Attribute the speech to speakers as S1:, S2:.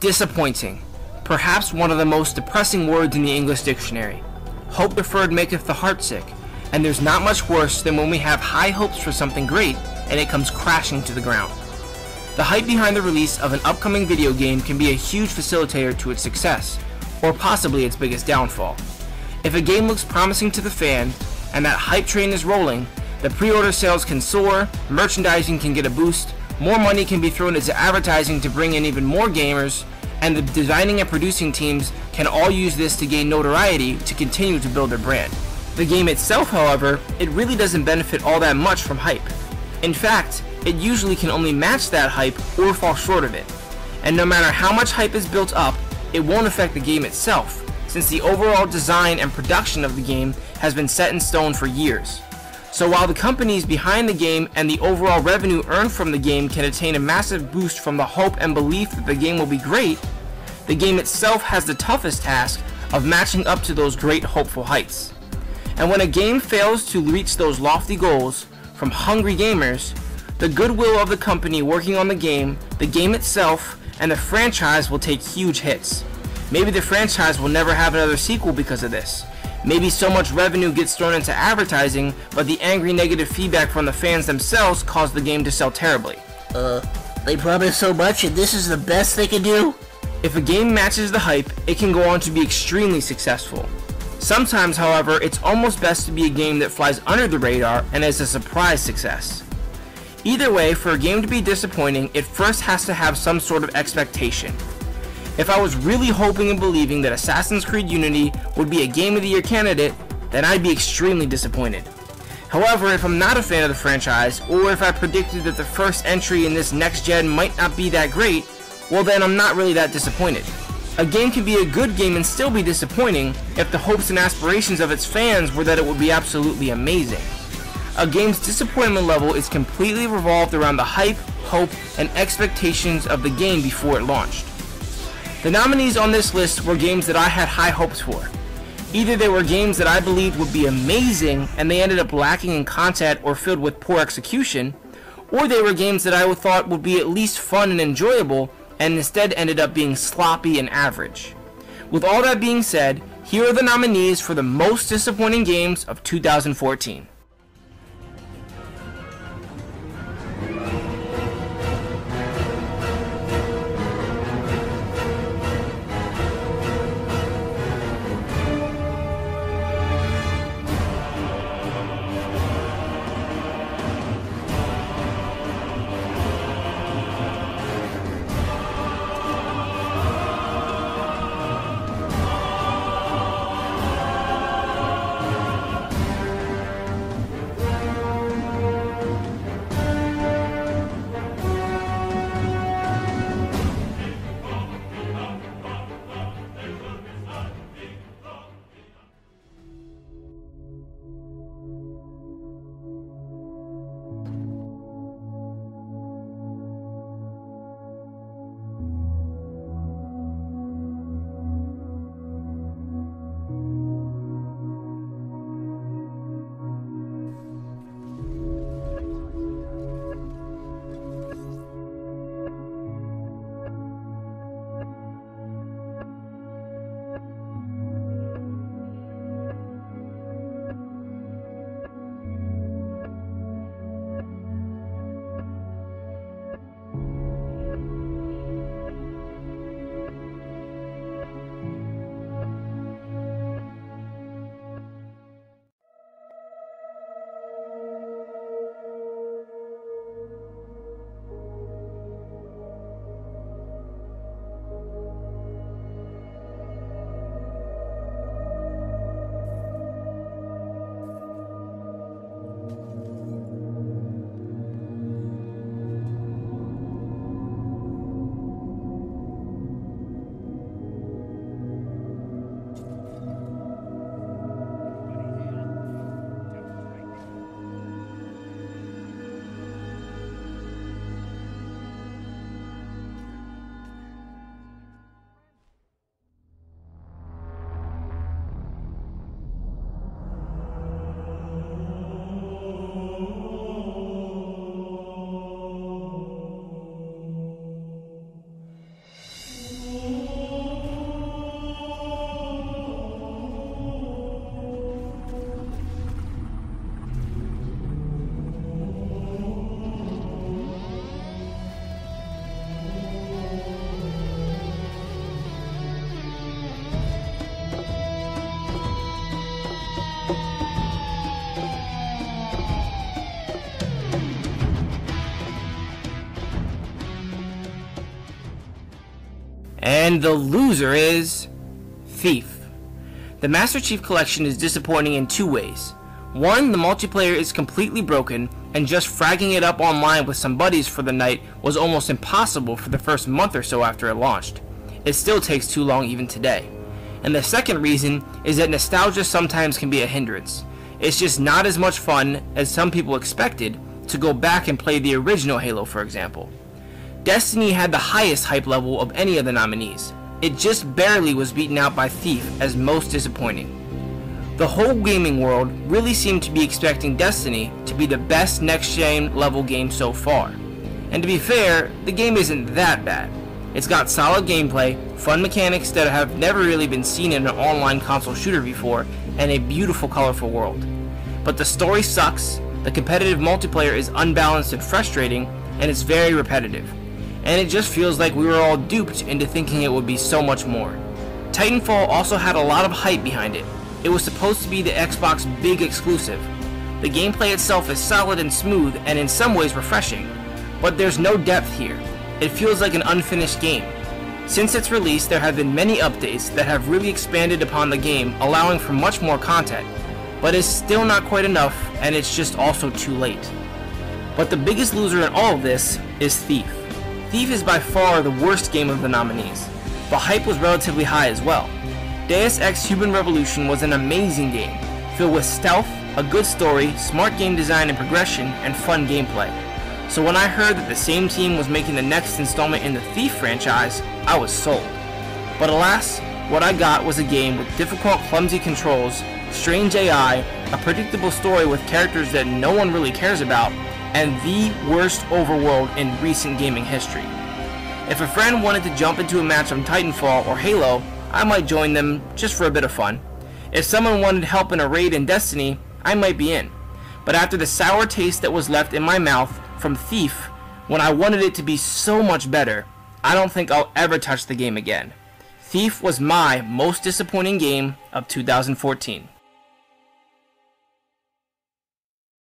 S1: Disappointing. Perhaps one of the most depressing words in the English dictionary. Hope deferred maketh the heart sick, and there's not much worse than when we have high hopes for something great and it comes crashing to the ground. The hype behind the release of an upcoming video game can be a huge facilitator to its success, or possibly its biggest downfall. If a game looks promising to the fan, and that hype train is rolling, the pre-order sales can soar, merchandising can get a boost, more money can be thrown into advertising to bring in even more gamers, and the designing and producing teams can all use this to gain notoriety to continue to build their brand. The game itself, however, it really doesn't benefit all that much from hype. In fact, it usually can only match that hype or fall short of it. And no matter how much hype is built up, it won't affect the game itself, since the overall design and production of the game has been set in stone for years. So while the companies behind the game and the overall revenue earned from the game can attain a massive boost from the hope and belief that the game will be great, the game itself has the toughest task of matching up to those great hopeful heights. And when a game fails to reach those lofty goals from hungry gamers, the goodwill of the company working on the game itself, and the franchise will take huge hits. Maybe the franchise will never have another sequel because of this. Maybe so much revenue gets thrown into advertising, but the angry negative feedback from the fans themselves caused the game to sell terribly.
S2: They promise so much and this is the best they can do?
S1: If a game matches the hype, it can go on to be extremely successful. Sometimes, however, it's almost best to be a game that flies under the radar and is a surprise success. Either way, for a game to be disappointing, it first has to have some sort of expectation. If I was really hoping and believing that Assassin's Creed Unity would be a Game of the Year candidate, then I'd be extremely disappointed. However, if I'm not a fan of the franchise, or if I predicted that the first entry in this next gen might not be that great, well then I'm not really that disappointed. A game can be a good game and still be disappointing if the hopes and aspirations of its fans were that it would be absolutely amazing. A game's disappointment level is completely revolved around the hype, hope, and expectations of the game before it launched. The nominees on this list were games that I had high hopes for. Either they were games that I believed would be amazing and they ended up lacking in content or filled with poor execution, or they were games that I thought would be at least fun and enjoyable and instead ended up being sloppy and average. With all that being said, here are the nominees for the most disappointing games of 2014. And the loser is Thief. The Master Chief Collection is disappointing in two ways. One, the multiplayer is completely broken, and just fragging it up online with some buddies for the night was almost impossible for the first month or so after it launched. It still takes too long even today. And the second reason is that nostalgia sometimes can be a hindrance. It's just not as much fun as some people expected to go back and play the original Halo, for example. Destiny had the highest hype level of any of the nominees. It just barely was beaten out by Thief as most disappointing. The whole gaming world really seemed to be expecting Destiny to be the best next-gen level game so far. And to be fair, the game isn't that bad. It's got solid gameplay, fun mechanics that have never really been seen in an online console shooter before, and a beautiful, colorful world. But the story sucks, the competitive multiplayer is unbalanced and frustrating, and it's very repetitive. And it just feels like we were all duped into thinking it would be so much more. Titanfall also had a lot of hype behind it. It was supposed to be the Xbox big exclusive. The gameplay itself is solid and smooth and in some ways refreshing, but there's no depth here. It feels like an unfinished game. Since its release, there have been many updates that have really expanded upon the game, allowing for much more content, but it's still not quite enough, and it's just also too late. But the biggest loser in all of this is Thief. Thief is by far the worst game of the nominees. The hype was relatively high as well. Deus Ex Human Revolution was an amazing game, filled with stealth, a good story, smart game design and progression, and fun gameplay. So when I heard that the same team was making the next installment in the Thief franchise, I was sold. But alas, what I got was a game with difficult, clumsy controls, strange AI, a predictable story with characters that no one really cares about, and the worst overworld in recent gaming history. If a friend wanted to jump into a match on Titanfall or Halo, I might join them just for a bit of fun. If someone wanted help in a raid in Destiny, I might be in. But after the sour taste that was left in my mouth from Thief, when I wanted it to be so much better, I don't think I'll ever touch the game again. Thief was my most disappointing game of 2014.